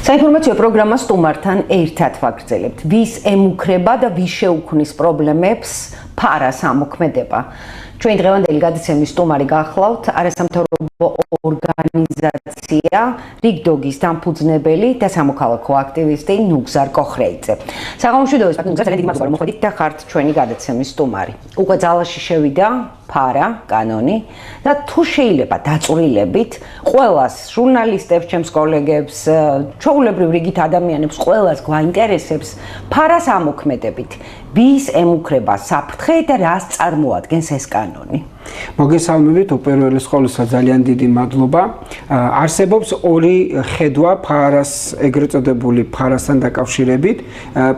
საინფორმაციო პროგრამა სტუმართან ერთად ვაგრძელებთ. ვის ემუქრება და ვის შეუქმნის პრობლემებს ფარას ამოქმედება. ჩვენ დღევანდელი გადაცემის სტუმარი გახლავთ არასამთავრობო ორგანიზაცია რიგდოგის დამფუძნებელი და სამოქალაქო აქტივისტი ნუგზარ კოხრეიძე. საღამოშვიდობის ნუგზარ, დიდი მადლობა რომ მოხვედით და ხართ ჩვენი გადაცემის სტუმარი. უკვე ძალაში შევიდა ფარა, კანონი და თუ შეიძლება დაწვრილებით ყველას ჟურნალისტებს, ჩემს კოლეგებს, ჩვეულებრივ რიგით ადამიანებს ყველას გვაინტერესებს ფარას ამოქმედებით. ვის ემუქრება საფრთხე და რას წარმოადგენს ეს კანონი? მოგესალმებით, უპირველეს ყოვლისა ძალიან დიდი მადლობა. არსებობს ორი ხედვა ფარას, ეგრეთ წოდებული ფარასთან დაკავშირებით.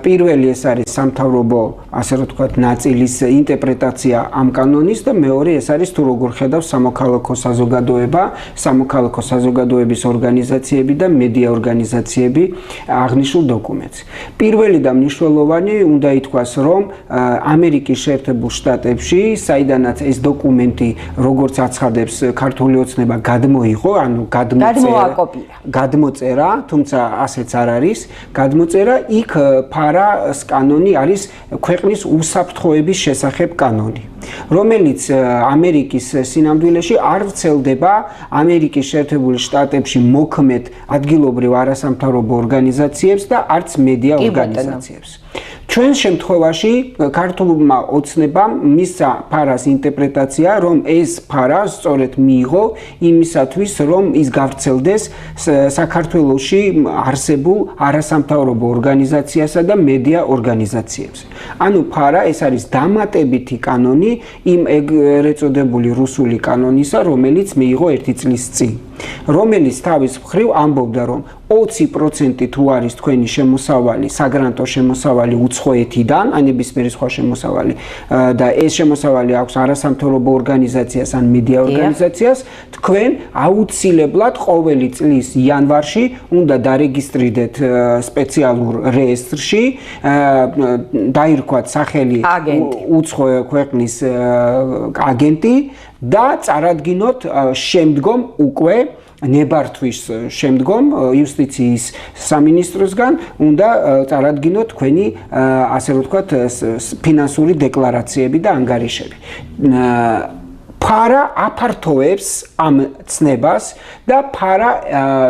პირველი ეს არის სამთავრობო, ასე რომ ვთქვათ, ნაწილის ინტერპრეტაცია ამ კანონის და მეორე ეს არის თუ როგორ ხედავს სამოქალაქო საზოგადოება, სამოქალაქო საზოგადოების ორგანიზაციები და მედია ორგანიზაციები აღნიშნულ დოკუმენტს. პირველი და მნიშვნელოვანი უნდა ითქვას, რომ ამერიკის შეერთებულ შტატებში, საიდანაც ეს დოკუმენტი როგორც აცხადებს ქართული ოცნება გადმოიღო, ანუ გადმოწერა, თუმცა ასეც არ არის, გადმოწერა, იქ ფარას კანონი არის ქვეყნის უსაფრთხოების შესახებ კანონი, რომელიც ამერიკის სინამდვილეში არ ვრცელდება ამერიკის შეერთებულ შტატებში მოქმედ ადგილობრივ არასამთავრობო ორგანიზაციებს და არც მედია ორგანიზაციებს. ჩვენ შემთხვევაში ქართულმა ოცნებამ მისცა ფარას ინტერპრეტაცია, რომ ეს ფარა სწორედ მიიღო იმისათვის, რომ ის გავრცელდეს საქართველოში არსებულ არასამთავრობო ორგანიზაციასა და მედია ორგანიზაციებს. ანუ ფარა ეს არის დამატებითი კანონი იმ ეგრეთ წოდებული რუსული კანონისა, რომელიც მიიღო 1 წლის წინ. რომელიც თავის მხრივ ამბობდა, რომ 20% თუ არის თქვენი შემოსავალი, საგრანტო შემოსავალი უცხოეთიდან, ან ნებისმიერი სხვა შემოსავალი და ეს შემოსავალი აქვს არასამთავრობო ორგანიზაციას ან მედია ორგანიზაციას, თქვენ აუცილებლად ყოველი წლის იანვარში უნდა დარეგისტრირდეთ სპეციალურ რეესტრში, დაირქვათ სახელი უცხო ქვეყნის აგენტი და წარადგინოთ შემდგომ უკვე ნებართვის შემდგომ იუსტიციის სამინისტროსგან უნდა წარადგინოთ თქვენი, ასე რომ ვთქვათ, ფინანსური დეკლარაციები და ანგარიშები. ფარა აფართოვებს ამ ცნებას და ფარა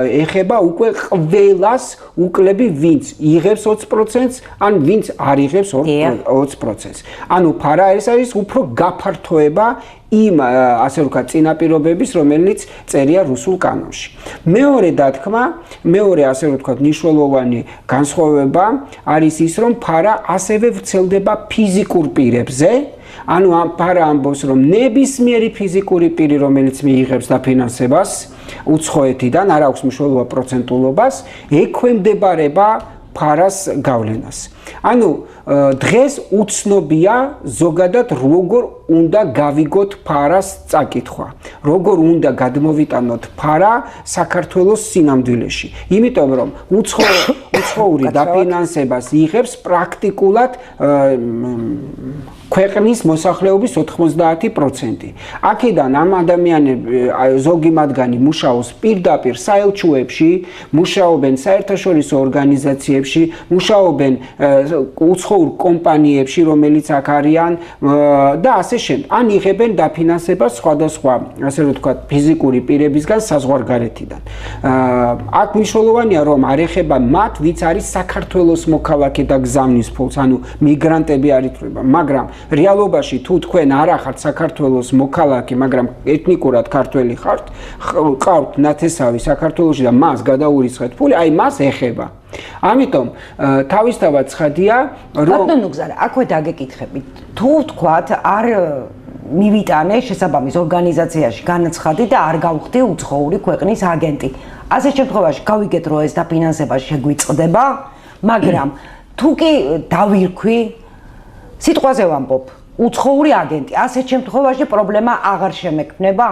ეხება უკვე ყველას უკლები, ვინც იღებს 20%, ან ვინც არ იღებს 20%. ანუ ფარა ეს არის უფრო გაფართოება იმ, ასე ვთქვათ, წინაპირობების, რომელიც წერია რუსულ კანონში. მეორე დათქმა, მეორე, ასე ვთქვათ, მნიშვნელოვანი განსხვავება არის ის, რომ ფარა ასევე ვრცელდება ფიზიკურ პირებზე. ანუ ამ ფარა ამბობს, რომ ნებისმიერი ფიზიკური პირი, რომელიც მიიღებს დაფინანსებას უცხოეთიდან, არ აქვს მნიშვნელობა პროცენტულობას, ექვემდებარება ფარას გავლენას. ანუ დღეს უცნობია ზოგადად როგორ უნდა გავიგოთ ფარას წაკითხვა, როგორ უნდა გადმოვიტანოთ ფარა საქართველოს სინამდვილეში. იმიტომ რომ უცხოური დაფინანსებას იღებს პრაქტიკულად ქვეყნის მოსახლეობის 90%. აქედან ამ ადამიანები, ზოგი მათგანი მუშაობს პირდაპირ საელჩოებში, მუშაობენ საერთაშორისო ორგანიზაციებში, მუშაობენ უცხოურ კომპანიებში, რომელიც აქ არიან და ასე შემდეგ. ან იღებენ დაფინანსებას სხვადასხვა, ასე რომ ვთქვათ, ფიზიკური პირებისგან საზღვარგარეთიდან. აქ მნიშვნელოვანია, რომ არ ეხება მათ, ვინც არის საქართველოს მოქალაქე და გზავნის ფულს, ანუ მიგრანტები არ ითვლება, მაგრამ რეალობაში თუ თქვენ არ ახართ საქართველოს მოქალაქე, მაგრამ ეთნიკურად ქართველი ხართ, ყავთ ნათესავი საქართველოში და მას გადაურიცხეთ ფული, აი მას ეხება. ამიტომ თავისთავად ცხადია, რომ ბატონო ნუგზარ, აქვე დაგეკითხებით. თუ თქვათ არ მივიტანე შესაბამის ორგანიზაციაში განაცხადი და არ გავხდი უცხოური ქვეყნის აგენტი. ასეთ შემთხვევაში გავიგეთ, რომ ეს დაფინანსება შეგვიწყდება, მაგრამ თუ კი დავირქვი სიტყვაზე ვამბობ, უცხოური აგენტი, ასეთ შემთხვევაში პრობლემა აღარ შემექმნება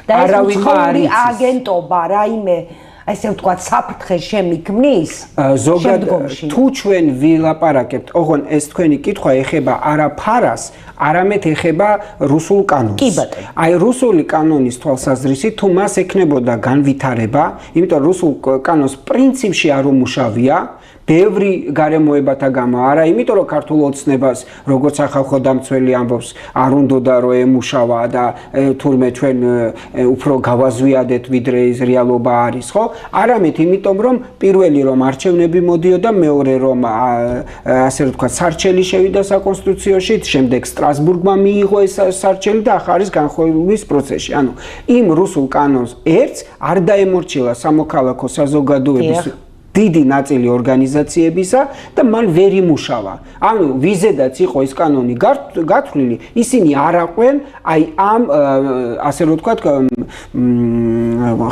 და ეს უცხოური აგენტობა, რაიმე ესე ვთქვათ, საფრთხე შემიქმნის შემდგომში. თუ ჩვენ ვილაპარაკებთ, ოღონ ეს თქვენი კითხვა ეხება არა ფარას, არამედ ეხება რუსულ კანონს. კი ბატონო. აი რუსული კანონის თვალსაზრისით თუ მას ექნებოდა განვითარება, იმიტომ რუსულ კანონს პრინციპში არ უმუშავია ბევრი გარემოებათა გამო, არა იმიტომ რომ ქართულ ოცნებას როგორც ახალხო დამცველი ამბობს არ უნდოდა რომ ემუშავა და თურმე ჩვენ უფრო გავაზვიადეთ ვიდრე ის რეალობა არის, ხო? არამედ იმიტომ რომ პირველი რომ არჩევნები მოდიოდა, მეორე რომ ასე ვთქვათ სარჩელი შევიდა საკონსტიტუციაში, შემდეგ სტრასბურგმა მიიღო ეს სარჩელი და ახლა არის განხილვის პროცესში. ანუ იმ რუსულ კანონს ერთს არ დაემორჩილა სამოქალაქო საზოგადოების დიდი ნაწილი ორგანიზაციებისა და მან ვერ იმუშავა. ანუ ვიზედაც იყო ეს კანონი გათვლილი, ისინი არ აყვენ აი ამ ასე რომ ვთქვათ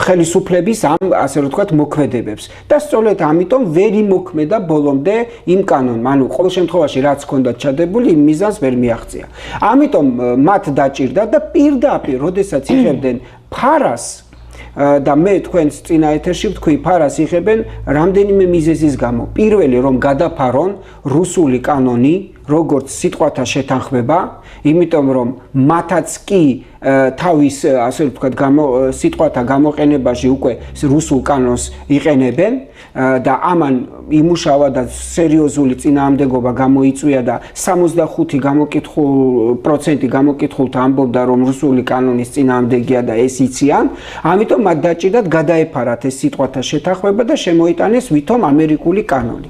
ხელისუფლების ამ ასე რომ ვთქვათ მოქმედებებს. და სწორედ ამიტომ ვერ იმოქმედა ბოლომდე იმ კანონმა. ანუ ყოველ შემთხვევაში რაც ჰქონდათ ჩადებული, იმ მიზანს ვერ მიაღწია. ამიტომ მათ დაჭირდა და პირდაპირ, როდესაც იღებდნენ ფარას და მე თქვენს წინა ეთერში ვთქვი ფარას იღებენ რამდენიმე მიზეზის გამო. პირველი რომ გადაფარონ რუსული კანონი როგორც სიტყვათა შეთანხმება, იმიტომ რომ მათაც კი თავის ასე ვთქვათ სიტყვათა გამოყენებაში უკვე რუსულ კანონს იყენებენ და ამან იმუშავა და სერიოზული წინააღმდეგობა გამოიწვია და 65% გამოკითხულთა ამბობდა რომ რუსული კანონის წინააღმდეგია და ეს იციან, ამიტომ მათ დაჭირდათ გადაეფარათ ეს სიტყვათა შეთანხმება და შემოიტანეს ვითომ ამერიკული კანონი,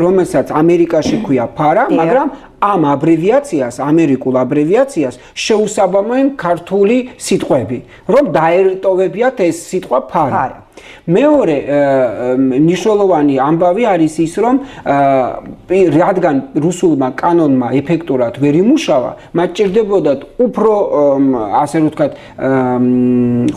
რომელსაც ამერიკაში ქვია ფარა, მაგრამ ამ აბრევიაციას, ამერიკულ აბრევიაციას შეუსაბამოენ ქართული სიტყვები, რომ დაერტოვებიათ ეს სიტყვა ფარა. მეორე მნიშვნელოვანი ამბავი არის ის, რომ რადგან რუსულმა კანონმა ეფექტურად ვერ იმუშავა, მათ ჭირდებოდათ უფრო ასე ვთქვათ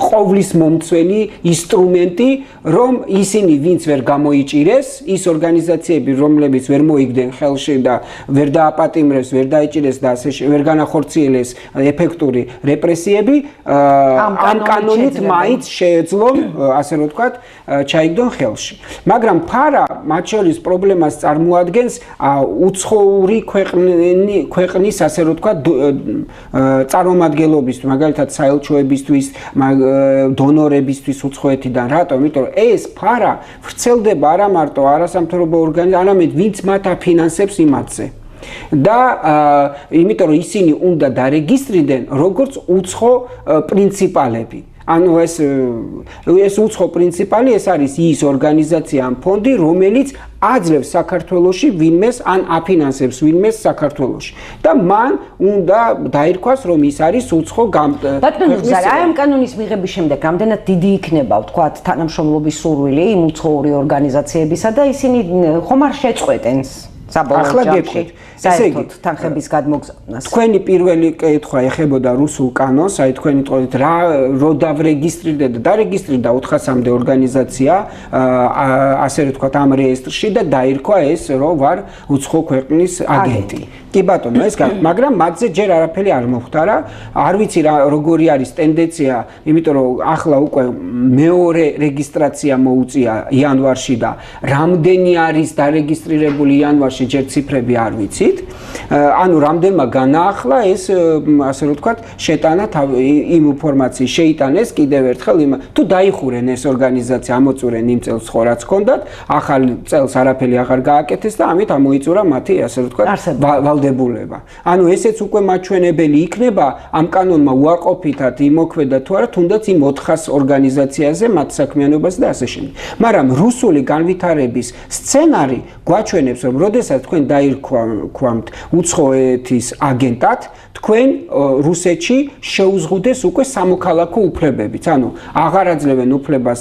ყოვლის მომცველი ინსტრუმენტი, რომ ისინი ვინც ვერ გამოიჭირეს, ის ორგანიზაციები, რომლებიც ვერ მოიგდნენ ხელში და ვერ დააპატიმრეს, ვერ დაიჭირეს და ასე ვერ განახორციელეს ეფექტური რეპრესიები, ამ კანონით მაინც შეეძლონ ასე რომ ვთქვათ ჩაიგდონ ხელში. მაგრამ ფარა მათ შორის პრობლემას წარმოადგენს უცხოური ქვეყნის ასე რომ ვთქვათ წარმომადგენლობისთვის, მაგალითად საელჩოებისთვის, დონორებისთვის უცხოეთიდან. რატომ? იმიტომ რომ ეს ფარა ვრცელდება არა მარტო არასამთავრობო ორგანიზაციებში, არამედ ვინც მათ აფინანსებს იმათზე. და იმიტომ რომ ისინი უნდა დარეგისტრირდნენ როგორც უცხო პრინციპალები. ანუ ეს უცხო პრინციპალი ეს არის ის ორგანიზაცია ან ფონდი, რომელიც აძლევს საქართველოში ვინმეს ან აფინანსებს ვინმეს საქართველოში. და მან უნდა დაირქვას, რომ ის არის უცხო ბატონო ზარა, ამ კანონის მიღების შემდეგ რამდენად დიდი იქნება, ვთქვათ, თანამშრომლობის სურვილი იმ უცხოური ორგანიზაციებისა და ისინი ხომ არ შეწყვეტენ საბოლოო ჯამში საერთოდ თანხების გადმოგზავნას. თქვენი პირველი კითხვა ეხებოდა რუსულ კანონს, აი თქვენი თქოს რო დავრეგისტრირდა და დარეგისტრირდა 400-მდე ორგანიზაცია, ასე ვთქვათ ამ რეესტრში და დაირქვა ეს, რომ ვარ უცხო ქვეყნის აგენტი. კი ბატონო, ეს მაგრამ მათზე ჯერ არაფერი არ მოხდარა. არ ვიცი როგორი არის ტენდენცია, იმიტომ რომ ახლა უკვე მეორე რეგისტრაცია მოუწია იანვარში და რამდენი არის დარეგისტრირებული იანვარში ჯერ ციფრები არ ვიცით. ანუ რამდენმა განაახლა ეს ასე ვთქვათ შეტანა იმ ინფორმაციის შეიტანეს კიდევ ერთხელ თუ დაიხურენ ეს ორგანიზაცია ამოწურენ იმ წელს ხო რაც ჰქონდათ, ახალ წელს არაფერი აღარ გააკეთეს და ამით ამოიწურა მათი ასე ვთქვათ ვალდებულება. ანუ ესეც უკვე მაჩვენებელი იქნება ამ კანონმა უარყოფითად იმოქმედა თუ არა, თუნდაც იმ 400 ორგანიზაციაზე მათ საქმიანობას და ასე შემდეგ. მაგრამ რუსული განვითარების სცენარი გვაჩვენებს, რომ როდესაც თქვენ დაირქვამთ უცხოეთის აგენტად, თქვენ რუსეთში შეუზღუდეს უკვე სამოქალაქო უფლებებიც. ანუ აღარ აძლევენ უფლებას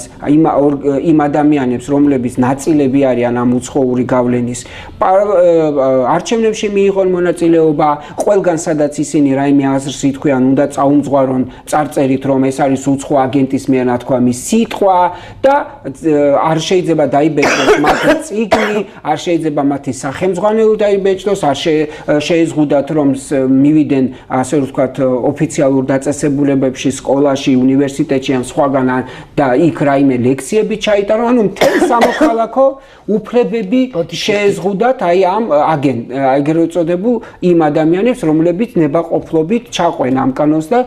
იმ ადამიანებს, რომლებიც ნაწილები არიან ამ უცხოური გავლენის არჩევნებში მიიღონ მონაწილეობა, ყველგან სადაც ისინი რაიმე აზრს ითქვიან, უნდა წაუმძღვარონ წარწერით, რომ ეს არის უცხო აგენტის მიერ ნათქვამი სიტყვა და არ შეიძლება დაიბეჭდეს მათი წიგნი, არ შეიძლება მათი სახე სახელმძღვანელო დაიბეჭდოს, არ შეეზღუდათ რომ მივიდნენ ასე ვთქვათ ოფიციალურ დაწესებულებებში, სკოლაში, უნივერსიტეტში ან სხვაგან და იქ რაიმე ლექციები ჩაიტარონ, ანუ მთელი სამოქალაქო უფლებები შეეზღუდათ აი ამ ეგრეთ წოდებულ იმ ადამიანებს, რომლებიც ნებაყოფლობით ჩაყვენ ამ კანონს და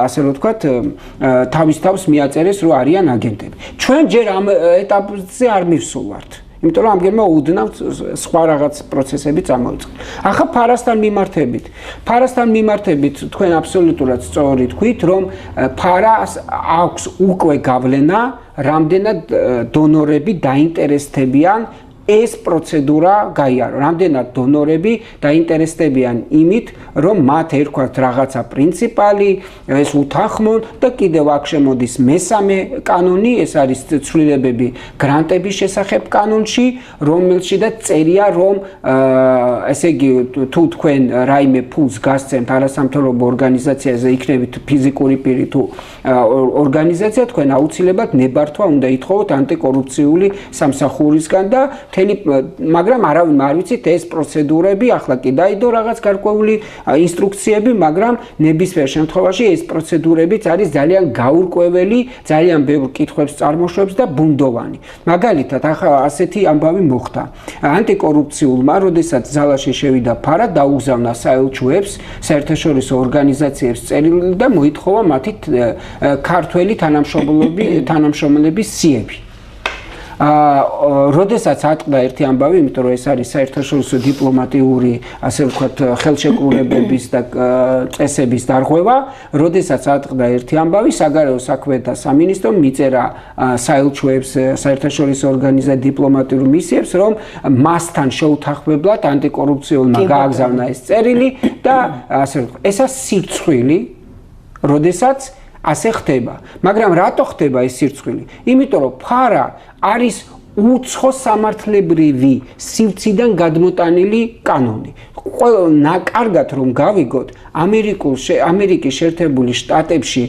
ასე ვთქვათ თავის თავს მიაწერეს, რომ არიან აგენტები. ჩვენ ჯერ ამ ეტაპზე არ მივსულვართ. იმიტომ რომ ამგერმა უდნავ სხვა რაღაც პროცესები წამოიწყო. ახლა ფარასთან მიმართებით თქვენ აბსოლუტურად სწორი თქვით, რომ ფარას აქვს უკვე გავლენა, რამდენად დონორები დაინტერესდებიან ეს პროცედურა გაიარო. რამდენად დონორები დაინტერესდებიან იმით, რომ მათ ერქვათ რაღაცა პრინციპალი, ეს უთანხმონ და კიდევ აქ შემოდის მესამე კანონი, ეს არის ცვლილებები გრანტების შესახებ კანონში, რომელშიც და წერია, რომ ესე იგი თუ თქვენ რაიმე ფულს გასცემთ არასამთავრობო ორგანიზაციაზე, იქნებით ფიზიკური პირი თუ ორგანიზაცია, თქვენ აუცილებლად ნებართვა უნდა ითხოვოთ ანტიკორუფციული სამსახურისგან და მაგრამ არავინ არ ვიცით ეს პროცედურები, ახლა კი დაიდო რაღაც გარკვეული ინსტრუქციები, მაგრამ ნებისმიერ შემთხვევაში ეს პროცედურებიც არის ძალიან გაურკვეველი, ძალიან ბევრ კითხვებს წარმოშვებს და ბუნდოვანი. მაგალითად, ახლა ასეთი ამბავი მოხდა. ანტიკორუფციულმა, როდესაც ზალაში შევიდა ფარა, დაუგზავნა საელჩოებს, საერთაშორისო ორგანიზაციებს წერილი და მოითხოვა მათი ქართველი თანამშრომლების სიები. როდესაც ატყდა ერთი ამბავი, იმიტომ რომ ეს არის საერთაშორისო დიპლომატიური, ასე ვთქვათ, ხელშეკრულებების და წესების დარღვევა, როდესაც ატყდა ერთი ამბავი, საგარეო საქმეთა სამინისტრომ მიწერა საელჩოებს, საერთაშორისო ორგანიზაციების დიპლომატიურ მისიებს, რომ მასთან შეუთანხმებლად ანტიკორუფციულმა გააგზავნა ეს წერილი და ასე ვთქვათ, ესა სირცხვილი, როდესაც ასე ხდება. მაგრამ რატო ხდება ეს სირცხვილი? იმიტომ რომ ფარა არის უცხო სამართლებრივი სივრციდან გადმოტანილი კანონი. კარგად რომ გავიგოთ, ამერიკის შეერთებული შტატებში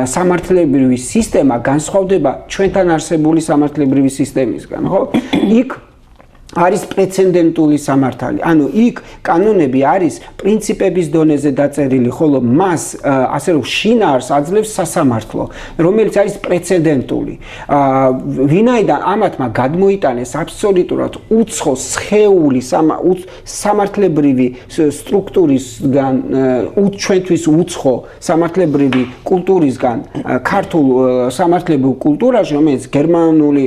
სამართლებრივი სისტემა განსხვავდება ჩვენთან არსებული სამართლებრივი სისტემისგან, ხო? იქ არის პრეცედენტული სამართალი. ანუ იქ კანონები არის პრინციპების დონეზე დაწერილი, ხოლო მას ასე რომ შინაარს აძლევს სასამართლო, რომელიც არის პრეცედენტული. ვინაიდან ამათმა გადმოიტანეს აბსოლუტურად უცხო სხეული სამართლებრივი სტრუქტურისგან, ჩვენთვის უცხო სამართლებრივი კულტურისგან, ქართულ სამართლებრივ კულტურაში, რომელიც გერმანული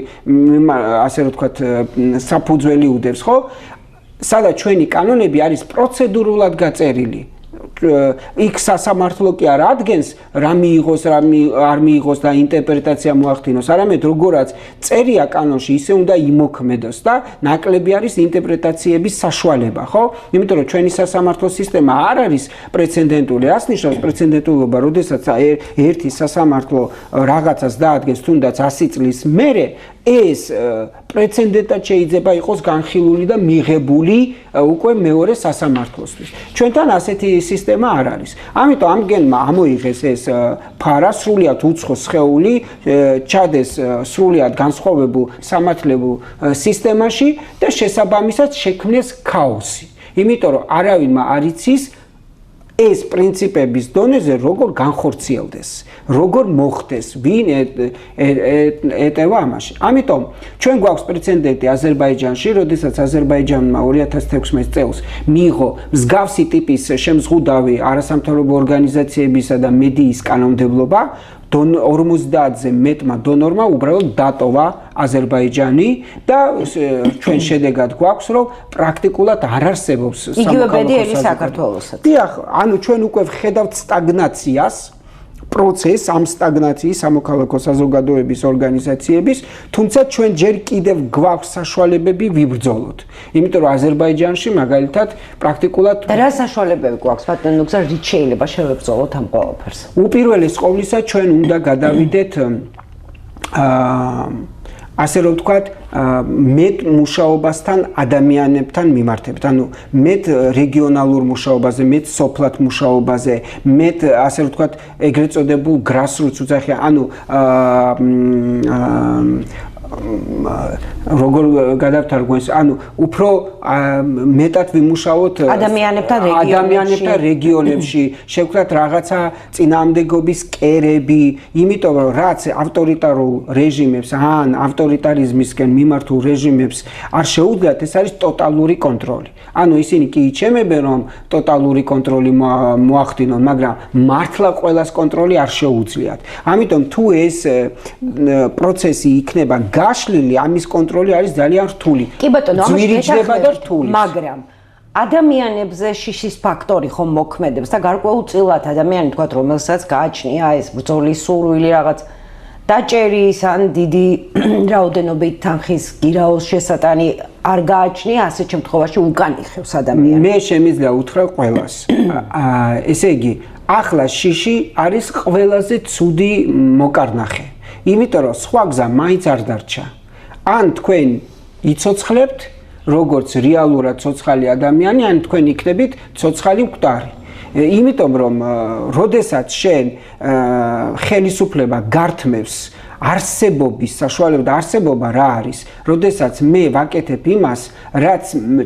ასე ვთქვათ საფუძველი უდევს, ხო? სადაც ჩვენი კანონები არის პროცედურულად გაწერილი. იქ სასამართლო კი არ ადგენს რა მიიღოს, რა არ მიიღოს და ინტერპრეტაცია მოახდინოს, არამედ როგორაც წერია კანონში, ისე უნდა იმოქმედოს და ნაკლები არის ინტერპრეტაციების საშუალება, ხო? იმიტომ რომ ჩვენი სასამართლო სისტემა არ არის პრეცედენტული. რას ნიშნავს პრეცედენტულობა? როდესაც ერთი სასამართლო რაღაცას დაადგენს, თუნდაც 100 წლის მერე, ეს პრეცედენტად შეიძლება იყოს განხილული და მიღებული უკვე მეორე სასამართლოსთვის. ჩვენთან ასეთი სისტემა არ არის. ამიტომ ამგენმა ამოიღეს ეს ფარა სრულიად უცხო სხეული, ჩადეს სრულიად განსხვავებულ სამართლებრივ სისტემაში და შესაბამისად შექმნეს ქაოსი. იმიტომ რომ არავინმა არ იცის ეს პრინციპების დონეზე როგორ განხორციელდეს, როგორ მოხდეს, ვინ ეტევა ამაში. ამიტომ ჩვენ გვაქვს პრეცედენტი აზერბაიჯანში, როდესაც აზერბაიჯანმა 2016 წელს მიიღო მსგავსი ტიპის შემზღუდავი არასამთავრობო ორგანიზაციებისა და მედიის კანონმდებლობა, 50-ზე მეტმა დონორმა უბრალოდ დატოვა აზერბაიჯანი და ჩვენ შედეგად გვაქვს, რომ პრაქტიკულად არ არსებობს სამოქალაქო საქართველოსაც. დიახ, ანუ ჩვენ უკვე ვხედავთ სტაგნაციას, პროცესს ამ სტაგნაციის სამოქალაქო საზოგადოების ორგანიზაციების, თუმცა ჩვენ ჯერ კიდევ გვაქვს საშუალებები ვიბრძოლოთ. იმიტომ რომ აზერბაიჯანში მაგალითად პრაქტიკულად რა საშუალებები გვაქვს, ბატონო გზა, რით შეიძლება შევებრძოლოთ ამ ყველაფერს? უპირველეს ყოვლისა ჩვენ უნდა გადავიდეთ ასე რომ ვთქვათ, მეტ მუშაობასთან ადამიანებთან მიმართებით. ანუ მეტ რეგიონალურ მუშაობაზე, მეტ სოფლად მუშაობაზე, მეტ ასე რომ ვთქვათ, ეგრეთ წოდებულ grassroots უძახიან, ანუ როგორ გადავთარგმნოს, ანუ უფრო მეტად ვიმუშაოთ ადამიანებთან რეგიონებში, შევქმნათ რაღაცა წინააღმდეგობის კერები, იმიტომ რომ რაც ავტორიტარულ რეჟიმებს ან ავტორიტარიზმისკენ მიმართულ რეჟიმებს არ შეუძლიათ, ეს არის ტოტალური კონტროლი. ანუ ისინი კი იჩემებენ, რომ ტოტალური კონტროლი მოახდინონ, მაგრამ მართლა ყველას კონტროლი არ შეუძლიათ. ამიტომ თუ ეს პროცესი იქნება გაშლილი, ამის კონტროლი არის ძალიან რთული. კი ბატონო, ძვირიჯდება და რთული. მაგრამ ადამიანებზე შიშის ფაქტორი ხომ მოქმედებს და გარკვეულწილად ადამიანი თქვა, რომელსაც გააჩნია ეს ბრძოლის სურვილი რაღაც დაჭერის ან დიდი რაოდენობით თანხის გირაოს შესატანი არ გააჩნია, ასეთ შემთხვევაში უკან იხევს ადამიანს. მე შემიძლია უთხრა ყველას. ესე იგი, ახლა შიში არის ყველაზე ცუდი მოკარნახე. იმიტომ რომ სხვა გზა მაინც არ დარჩა. ან თქვენ იცოცხლებთ, როგორც რეალურად ცოცხალი ადამიანი, ან თქვენ იქნებით ცოცხალი მკვდარი. იმიტომ რომ როდესაც შენ ხელისუფლება გართმევს არსებობის საშუალება და არსებობა რა არის, როდესაც მე ვაკეთებ იმას, რაც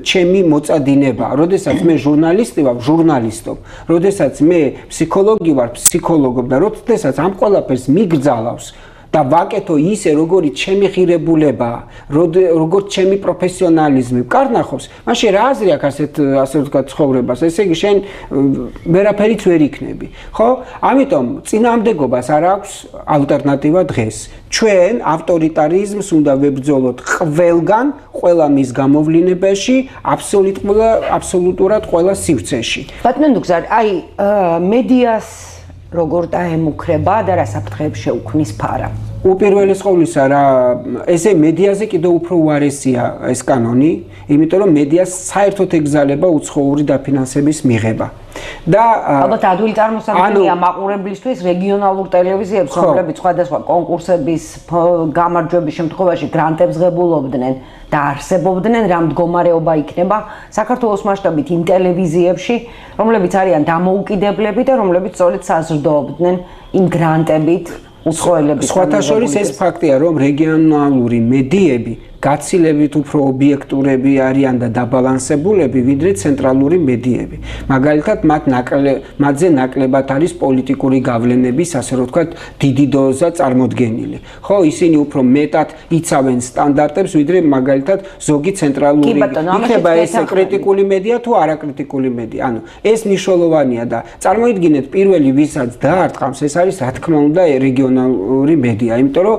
ჩემი მოწადინებაა, როდესაც მე ჟურნალისტი ვარ, ჟურნალისტობ, როდესაც მე ფსიქოლოგი ვარ, ფსიქოლოგობ და როდესაც ამ ყველაფერს მიგრძალავს და ვაკეთო ისე, როგორიც ჩემი ღირებულებაა, როგორც ჩემი პროფესიონალიზმი ვკარნახობს, მაშინ რა აზრი აქვს ასე ვთქვათ ცხოვრებას? ესე იგი შენ ვერაფერიც ვერ იქნები, ხო? ამიტომ წინააღმდეგობას არ აქვს ალტერნატივა დღეს. ჩვენ ავტორიტარიზმს უნდა ვებრძოლოთ ყველგან, ყველა მის გამოვლინებაში, აბსოლუტურად ყველა სივრცეში. ბატონო დუგზარ, აი მედიას როგორ დაემუქრება და რა საფრთხეებს შეუქმნის ფარა? უპირველეს ყოვლისა, რა ესე მედიაზე კიდევ უფრო უარესია ეს კანონი, იმიტომ რომ მედიას საერთოდ ეგზალება უცხოური დაფინანსების მიღება. და ალბათ ადვილი წარმოსახულია მაყურებლისთვის რეგიონალურ ტელევიზიებს, რომლებიც სხვადასხვა კონკურსების გამარჯვების შემთხვევაში გრანტებს ღებულობდნენ და არსებობდნენ, რა მდგომარეობა იქნება საქართველოს მასშტაბით იმ ტელევიზიებში, რომლებიც არიან დამოუკიდებლები და რომლებიც სწორედ საზრდოობდნენ იმ გრანტებით უცხოელების. სხვათა შორის ეს ფაქტია, რომ რეგიონალური მედიები გაცილებით უფრო ობიექტურები არიან და დაბალანსებულები, ვიდრე ცენტრალური მედიები. მაგალითად, მათზე ნაკლებად არის პოლიტიკური გავლენების, ასე რომ ვთქვათ, დიდი დოზა წარმოდგენილი. ხო, ისინი უფრო მეტად იცავენ სტანდარტებს, ვიდრე მაგალითად ზოგი ცენტრალური. იქნება ეს კრიტიკული მედია თუ არაკრიტიკული მედია. ანუ ეს მნიშვნელოვანია და წარმოიდგინეთ, პირველი ვისაც დაარტყამს, ეს არის რა თქმა უნდა რეგიონალური მედია, იმიტომ რომ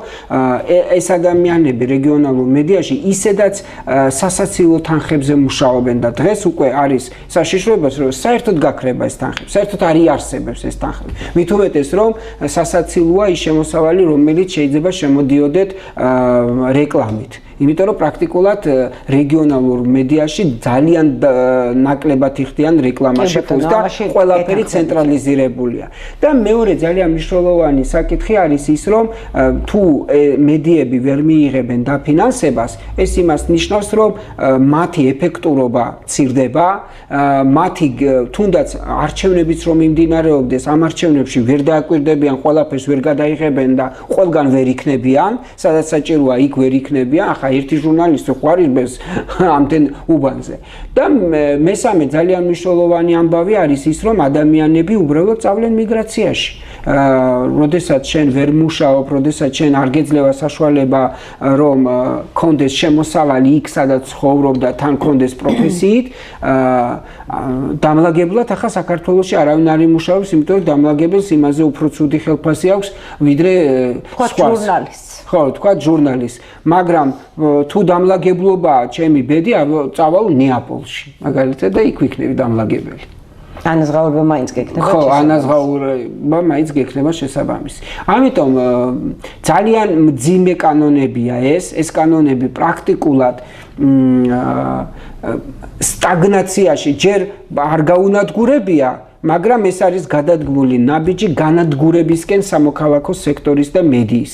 ეს ადამიანები რეგიონალურ ისედაც სასაცილო თანხებზე მუშაობენ და დღეს უკვე არის საშიშროებას, რომ საერთოდ გაქრება ეს თანხები, საერთოდ არ იარსებებს ეს თანხები. მით უმეტეს, რომ სასაცილოა ის შემოსავალი, რომელიც შეიძლება შემოდიოდეთ რეკლამით. იმიტომ რომ პრაქტიკულად რეგიონალურ მედიაში ძალიან ნაკლებად იხდიან რეკლამაში ფულს და ყველაფერი ცენტრალიზირებულია. და მეორე ძალიან მნიშვნელოვანი საკითხი არის ის, რომ თუ მედიები ვერ მიიღებენ დაფინანსებას, ეს იმას ნიშნავს, რომ მათი ეფექტურობა მცირდება, მათი თუნდაც არჩევნებიც რომ იმდინარეობდეს, ამ არჩევნებში ვერ დააკვირდებიან, ყველაფერს ვერ გადაიღებენ და ყველგან ვერ იქნებიან, სადაც საჭიროა იქ ვერ იქნებიან. ახლა ერთი ჟურნალისტი ხوارიბებს ამდენ უბანზე. და მესამე ძალიან მნიშვნელოვანი ამბავი არის ის, რომ ადამიანები უბრალოდ წავლენ მიგრაციაში. როდესაც შენ ვერ მუშაობ, როდესაც შენ არ გეძლევა საშუალება, რომ კონდეს შემოსავალი იქ, სადაც ცხოვრობ და თან კონდეს პროფესიით, დამლაგებლად ახლა საქართველოში არავინ არ იმუშავებს, იმიტომ რომ დამლაგებელს იმაზე უფრო ცუდი ხელფასი აქვს, ვიდრე სხვა ჟურნალისტს. ხო, თქვა ჟურნალისტს, მაგრამ თუ დამლაგებლობაა ჩემი ბედი, წავალ ნეაპოლში, მაგალითად და იქ ვიქნები დამლაგებელი. ანაზღაურება მაინც გექნება. ხო, ანაზღაურება მაინც გექნება შესაბამისი. ამიტომ ძალიან მძიმე კანონებია ეს კანონები პრაქტიკულად სტაგნაციაში ჯერ არ გაუნადგურებია, მაგრამ ეს არის გადადგმული ნაბიჯი განადგურებისკენ სამოქალაქო სექტორის და მედიის.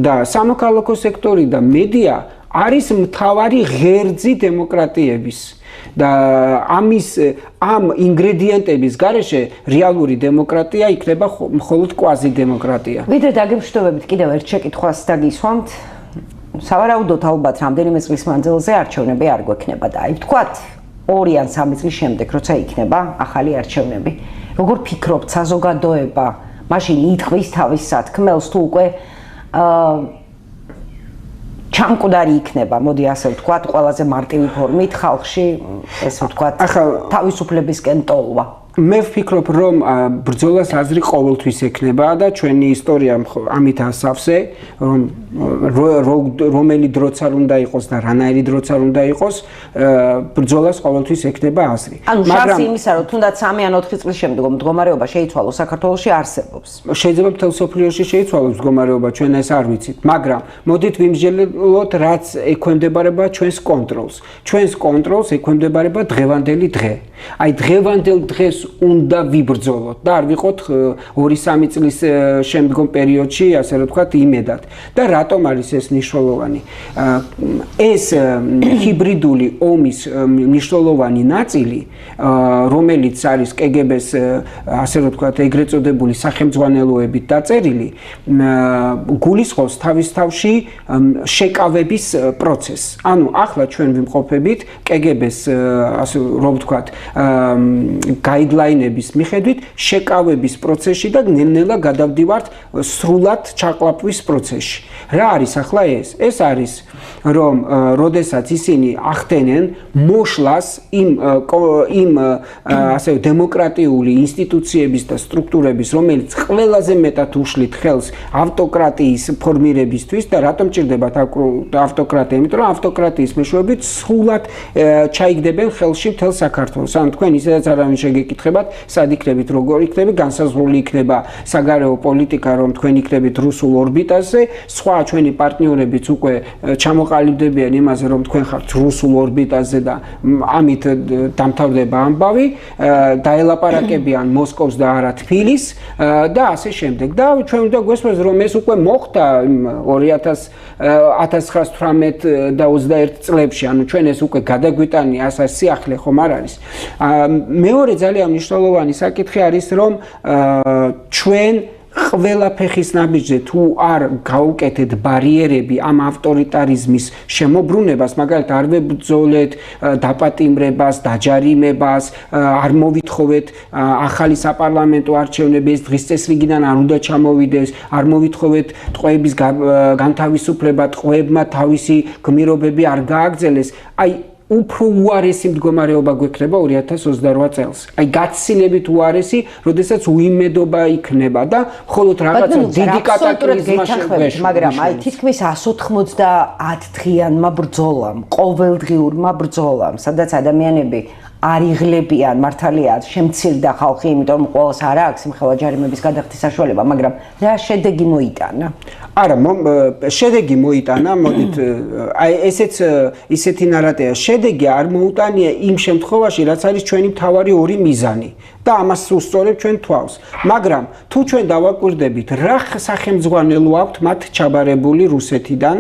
და სამოქალაქო სექტორი და მედია არის მთავარი ღერძი დემოკრატიების. და ამ ინგრედიენტების გარეშე რეალური დემოკრატია იქნება მხოლოდ კვაზი დემოკრატია. ვიდრე დაგემშვიდობებით კიდევ ერთ შეკითხვას დაგისვამთ. სავარაუდოდ ალბათ რამდენიმე წლის მანძილზე არჩევნები არ გვექნება და აი ვთქვათ 2 ან 3 წლის შემდეგ როცა იქნება ახალი არჩევნები როგორ ფიქრობთ საზოგადოება მაშინ ითხოვს თავის სათქმელს თუ უკვე ჩამკვდარი იქნება მოდი ასე ვთქვათ ყველაზე მარტივი ფორმით ხალხში ესე ვთქვათ თავისუფლებისკენ ტოლვა მე ვფიქრობ რომ ბრძოლას აზრი ყოველთვის ექნება და ჩვენი ისტორია ამით ასავსე რომ რომელი დროც არ უნდა იყოს და რანაირი დროც არ უნდა იყოს ბრძოლას ყოველთვის ექნება აზრი ანუ შანსი იმისა რომ თუნდაც 3 ან 4 წლის შემდეგ მდგომარეობა შეიცვალოს საქართველოში არსებობს შეიძლება მთელ სოფლიოში შეიცვალოს მდგომარეობა ჩვენ ეს არ ვიცით მაგრამ მოდით ვიმსჯელოთ რაც ექვემდებარება ჩვენს კონტროლს ექვემდებარება დღევანდელი დღე აი დღევანდელ დღეს უნდა ვიბრძოლოთ და არ ვიყოთ 2-3 წლის შემდგომ პერიოდში, ასე რომ ვთქვათ, იმედად. და რატომ არის ეს მნიშვნელოვანი? ეს ჰიბრიდული ომის მნიშვნელოვანი ნაწილი, რომელიც არის კგბ-ს, ასე რომ ვთქვათ, ეგრეთ წოდებული სახელმძღვანელოებით დაწერილი, გულისხმობს თავის თავში შეკავების პროცესს. ანუ ახლა ჩვენ ვიმყოფებით კგბ-ს, ასე რომ ვთქვათ, გაიდლაინების მიხედვით შეკავების პროცესში და ნელ-ნელა გადავდივართ სრულად ჩაყლაპვის პროცესში. რა არის ახლა ეს? ეს არის რომ როდესაც ისინი ახდენენ მოშლას იმ ასე დემოკრატიული ინსტიტუციების და სტრუქტურების, რომელიც ყველაზე მეტად უშლით ხელს ავტოკრატიის ფორმირებისთვის და რატომ ჭირდებათ ავტოკრატია? იმიტომ რომ ავტოკრატიის მეშვეობით სრულად ჩაიგდებენ ხელში მთელ საქართველოს. ან თქვენ ისედაც არავინ შეგეკითხებათ, სად იქნებით, როგორ იქნებით, განსაზღვრული იქნება საგარეო პოლიტიკა, რომ თქვენ იქნებით რუსულ ორბიტაზე, სხვა ჩვენი პარტნიორებიც უკვე ჩამოყალიბდებიან იმაზე, რომ თქვენ ხართ რუსულ ორბიტაზე და ამით დამთავრდება ამბავი, დაელაპარაკებიან მოსკოვს და არა თბილისს და ასე შემდეგ. და ჩვენ უნდა გვესმოს, რომ ეს უკვე მოხდა 1918 და 21 წლებში, ანუ ჩვენ ეს უკვე გადაგვიტანია, ასე სიახლე ხომ არ არის. მეორე ძალიან მნიშვნელოვანი საკითხი არის, რომ ჩვენ ყველა ფეხის ნაბიჯზე თუ არ გაუკეთეთ ბარიერები ამ ავტორიტარიზმის შემოbrunებას, მაგალითად არ ვებრძოლეთ დაპატიმრებას, დაჯარიმებას, არ მოვითხოვეთ ახალი საპარლამენტო არჩევნები, ეს დღის წესრიგიდან არ უნდა ჩამოვიდეს, არ მოვითხოვეთ ტყვეების განთავისუფლება, ტყვეებმა თავისი გმირობები არ გააგრძელეს. აი უფრო უარესი მდგომარეობა გვექნება 2028 წელს. აი გაცილებით უარესი, როდესაც უიმედობა იქნება და მხოლოდ რაღაცა დიდი კატაკლიზმა შეგვეშვა. მაგრამ აი თითქმის 190 დღიანმა ბრძოლამ, ყოველდღიურმა ბრძოლამ, სადაც ადამიანები არ იღლებიან, მართალია, შემცირდა ხალხი, იმიტომ რომ ყოველს არ აქვს იმხელა ჯარიმების გადახდის საშუალება, მაგრამ რა შედეგი მოიტანა? არა, შედეგი მოიტანა, მოდით, აი ესეც ისეთი ნარატია, შედეგი არ მოუტანია იმ შემთხვევაში, რაც არის ჩვენი მთავარი ორი მიზანი. და ამას უსწორებ ჩვენ თვალს. მაგრამ თუ ჩვენ დავაკვირდებით, რა სახელმძღვანელო აქვთ მათ ჩაბარებული რუსეთიდან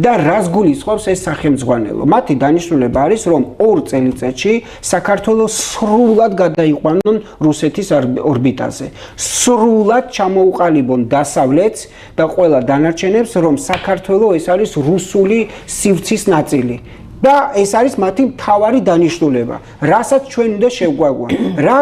და რას გულისხმობს ეს სახელმძღვანელო? მათი დანიშნულება არის, რომ 2 წელიწადში საქართველოს სრულად გადაიყვანონ რუსეთის ორბიტაზე. სრულად ჩამოუყალიბონ დასავლეთს და ყველა დანარჩენებს, რომ საქართველო ეს არის რუსული სივრცის ნაწილი. და ეს არის მათი მთავარი დანიშნულება, რასაც ჩვენ უნდა შევგვაგონ. რა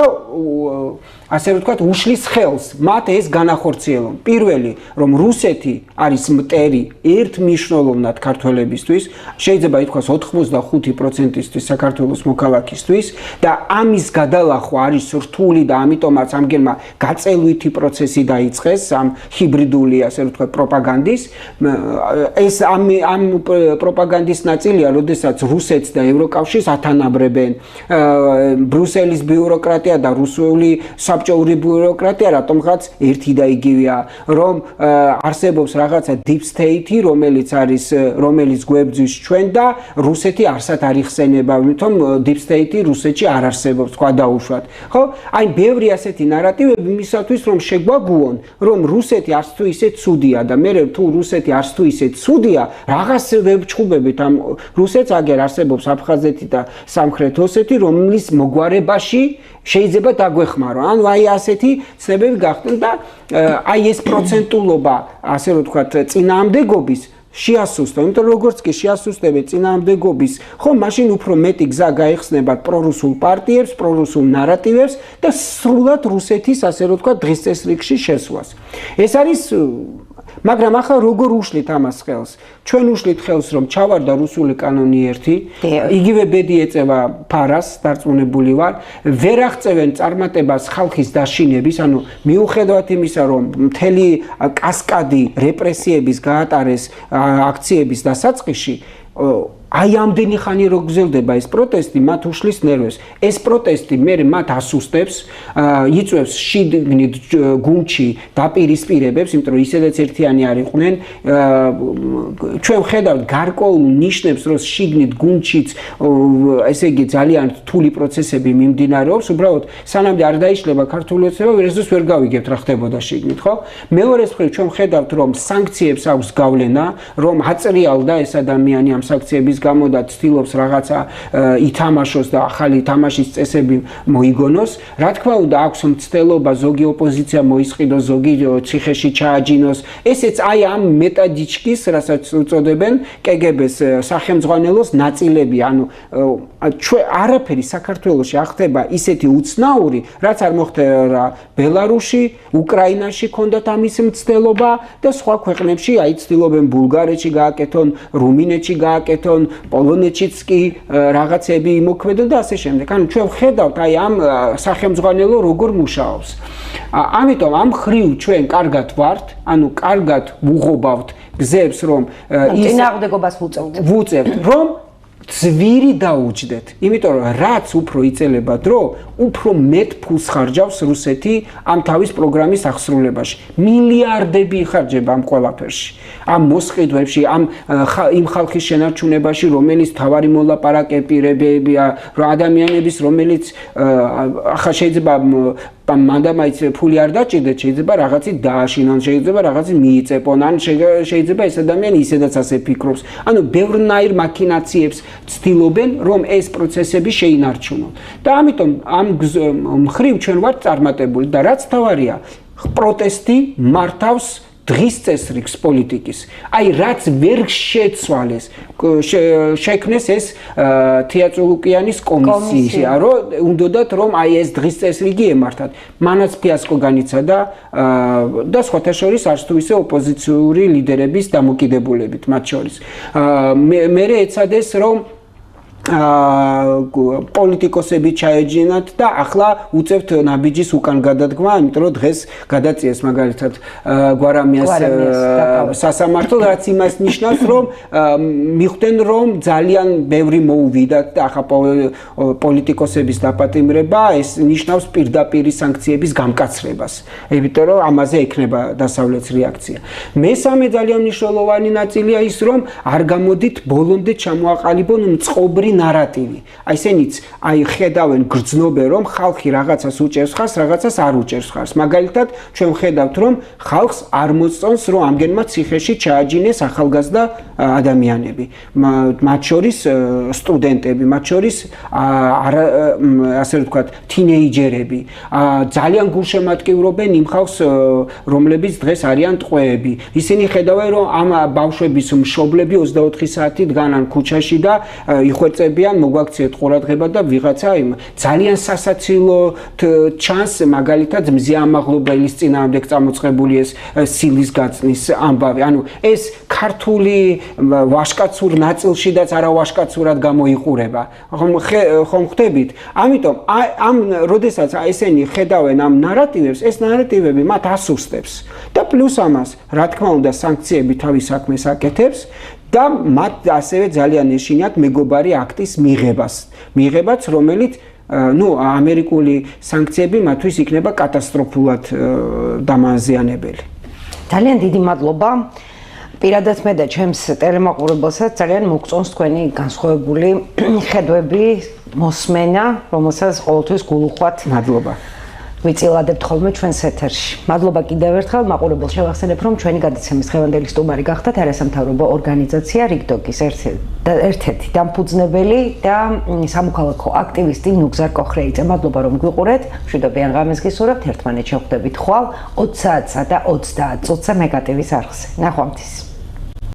ასე ვთქვათ, უშლის ხელს მათ ეს განახორციელონ. პირველი, რომ რუსეთი არის მტერი ერთმნიშვნელოვნად ქართველებისთვის, შეიძლება ითქვას 85%-ისთვის საქართველოს მოქალაქისთვის და ამის გადალახვა არის რთული და ამიტომაც ამგერმა გაწელვითი პროცესი დაიწყეს ამ ჰიბრიდული, ასე ვთქვათ, პროპაგანდის. ეს ამ პროპაგანდის ნაწილია, როდესაც რუსეთს და ევროკავშირს ათანაბრებენ ბრიუსელის ბიუროკრატია და რუსული საბჭოური ბიუროკრატია რატომღაც ერთი და იგივეა, რომ არსებობს რაღაცა deep state-ი, რომელიც გვებძვის ჩვენ და რუსეთი არსად არ იხსენება, თუმ deep state-ი რუსეთში არ არსებობს, თქვა დაუშვათ. ხო? აი ბევრი ასეთი ნარატივები მისათვის, რომ შეგვაგუონ, რომ რუსეთი არც თუ ისე ცუდია და მე თუ რუსეთი არც თუ ისე ცუდია, რაღაც ვებჩხუბებით ამ რუსეთს აგერ არსებობს აფხაზეთი და სამხრეთ ოსეთი, რომლის მოგვარებაში შეიძლება დაგვეხმარო. ანუ აი ასეთი ცნებები გახდნენ და აი ეს პროცენტულობა, ასე რომ ვთქვათ, წინააღმდეგობის შეასუსტო, იმიტომ როგორც კი შეასუსტებენ წინააღმდეგობის, ხო, მაშინ უფრო მეტი გზა გაიხსნებათ პრორუსულ პარტიებს, პრორუსულ ნარატივებს და სრულად რუსეთის, ასე რომ ვთქვათ, დღის წესრიგში შესვლას. ეს არის მაგრამ ახლა როგორ უშლით ამას ხელს? ჩვენ უშლით ხელს, რომ ჩავარდა რუსული კანონი 1, იგივე ბედი ეწევა ფარას, დარწმუნებული ვარ, ვერ აღწევენ წარმატებას ხალხის დაშინების, ანუ მიუხედავად იმისა, რომ მთელი კასკადი რეპრესიების გაატარეს აქციების დასაწყისში, აი ამდენი ხანი რო გრძელდება ეს პროტესტი, მათ უშლის ნერვებს. ეს პროტესტი მე მათ ასუსტებს, იწვევს შიგნით გუნდში დაპირისპირებებს, იმიტომ რომ ისედაც ერთიანი არ იყვნენ. ჩვენ ვხედავთ გარკვეულ ნიშნებს, რომ შიგნით გუნდშიც ესე იგი ძალიან რთული პროცესები მიმდინარეობს, უბრალოდ სანამ არ დაიშლება ქართული ოცნება, ვერასდროს ვერ გავიგებთ რა ხდებოდა შიგნით, ხო? მეორეს მხრივ ჩვენ ვხედავთ, რომ სანქციებს აქვს გავლენა, რომ აწრიალდა ეს ადამიანი ამ სანქციების გამო და ცდილობს რაღაცა ითამაშოს და ახალი თამაშის წესები მოიგონოს. რა თქმა უნდა, აქვს მცდელობა ზოგი ოპოზიცია მოისყიდოს, ზოგი ციხეში ჩააჯინოს. ესეც აი ამ მეტადიჩკის, რასაც უწოდებენ კგბ-ს სახელმძღვანელოს ნაწილები, ანუ ჩვენ არაფერი საქართველოში არ ხდება ისეთი უცნაური, რაც არ მოხდა ბელარუსში, უკრაინაში ქონდათ ამის მცდელობა და სხვა ქვეყნებში აი ცდილობენ ბულგარეთში გააკეთონ, რუმინეთში გააკეთონ, პოლონეთშიც კი რაღაცები იმოქმედონ და ასე შემდეგ. ანუ ჩვენ ვხედავთ აი ამ სახელმძღვანელო როგორ მუშაობს. ამიტომ ამ ხრივ ჩვენ კარგად ვართ, ანუ კარგად ვუღობავთ გზებს, რომ წინააღმდეგობას ვუწევთ, რომ ძვირი დაუჯდეთ, იმიტომ რომ რაც უფრო იწელება დრო, უფრო მეტ ფულს ხარჯავს რუსეთი ამ თავის პროგრამის აღსრულებაში. მილიარდები იხარჯება ამ ყველაფერში, ამ მოსყიდვებში, იმ ხალხის შენარჩუნებაში, რომელიც თავარი მოლაპარაკებებია, ადამიანების, რომელიც ახლა შეიძლება მანდამაიც ფული არ დაჭირდეთ, შეიძლება რაღაცით დააშინონ, შეიძლება რაღაცით მიიწეპონ, ან შეიძლება ეს ადამიანი ისედაც ასე ფიქრობს. ანუ ბევრნაირ მაქინაციებს ცდილობენ, რომ ეს პროცესები შეინარჩუნონ. და ამიტომ ამ მხრივ ჩვენ ვართ წარმატებული და რაც თავარია, პროტესტი მართავს დღის წესრიგს პოლიტიკის. აი რაც ვერ შეცვალეს, შექმნეს ეს თეატრულუკიანის კომისია, რომ უნდათ რომ აი ეს დღის წესრიგი ემართათ. მანაც ფიასკო განიცადა და სხვათა შორის არც თუ ისე ოპოზიციური ლიდერების დამოკიდებულებით მათ შორის. მე ეცადეს რომ პოლიტიკოსები ჩაეჯინათ და ახლა უწევთ ნაბიჯის უკან გადადგმა, იმიტომ რომ დღეს გადაწიეს მაგალითად გვარამიას სასამართლო, რაც იმას ნიშნავს, რომ მიხვდნენ, რომ ძალიან ბევრი მოუვიდათ და ახლა პოლიტიკოსების დაპატიმრება, ეს ნიშნავს პირდაპირ სანქციების გამკაცრებას, იმიტომ რომ ამაზე ექნება დასავლეთის რეაქცია. მესამე ძალიან მნიშვნელოვანი ნაწილია ის, რომ არ გამოდით ბოლომდე ჩამოაყალიბონ მწყობრი ნარატივი. აი ესენიც აი ხედავენ გრძნობენ, რომ ხალხი რაღაცას უჭერს ხარს, რაღაცას არ უჭერს ხარს. მაგალითად, ჩვენ ხედავთ, რომ ხალხს არ მოწონს, რომ ამგენმა ციხეში ჩააჯინეს ახალგაზრდა ადამიანები. მათ შორის სტუდენტები, მათ შორის ასე ვთქვათ, თინეიჯერები. ძალიან გულშემატკივრობენ იმ ხალხს, რომლებიც დღეს არიან ტყვეები. ისინი ხედავენ, რომ ამ ბავშვების მშობლები 24 საათი დგანან ქუჩაში და იხვეწებიან, მოგვაქციეთ ყურადღება და ვიღაცა იმ ძალიან სასაცილო ჩანს, მაგალითად მზია ამაღლობელის წინააღმდეგ წამოწყებული ეს სილის გაწნის ამბავი. ანუ ეს ქართული ვაშკაცურ ნაწილშიდაც არა ვაშკაცურად გამოიყურება. ხომ ხვდებით? ამიტომ ამ როდესაც ესენი ხედავენ ამ ნარატივებს, ეს ნარატივები მათ ასუსტებს. და პლუს ამას, რა თქმა უნდა, სანქციები თავის საქმეს აკეთებს და მათ ასევე ძალიან ეშინიათ მეგობარი აქტის მიღებაც, რომელიც ამერიკული სანქციები მათთვის იქნება კატასტროფულად დამაზიანებელი. ძალიან დიდი მადლობა. პირადად მე და ჩემს ტელემაყურებელსაც ძალიან მოგწონს თქვენი განსხვავებული ხედვები, მოსმენა, რომელსაც ყოველთვის გულუხვად მადლობა. ვიწილადებთ ხოლმე ჩვენს ეთერში. მადლობა კიდევ ერთხელ მაყურებელს შევახსენებ, რომ ჩვენი გადაცემის დღევანდელი სტუმარი გახდათ არასამთავრობო ორგანიზაცია რიგდოგის ერთ-ერთი დამფუძნებელი და სამოქალაქო აქტივისტი ნუგზარ კოხრეიძე. მადლობა რომ გვიყურეთ. მშვიდობიან ღამეს გისურვებთ. ერთმანეთს შევხვდებით ხვალ 20 საათსა და 30 წუთზე მეგატივის არხზე. ნახვამდის.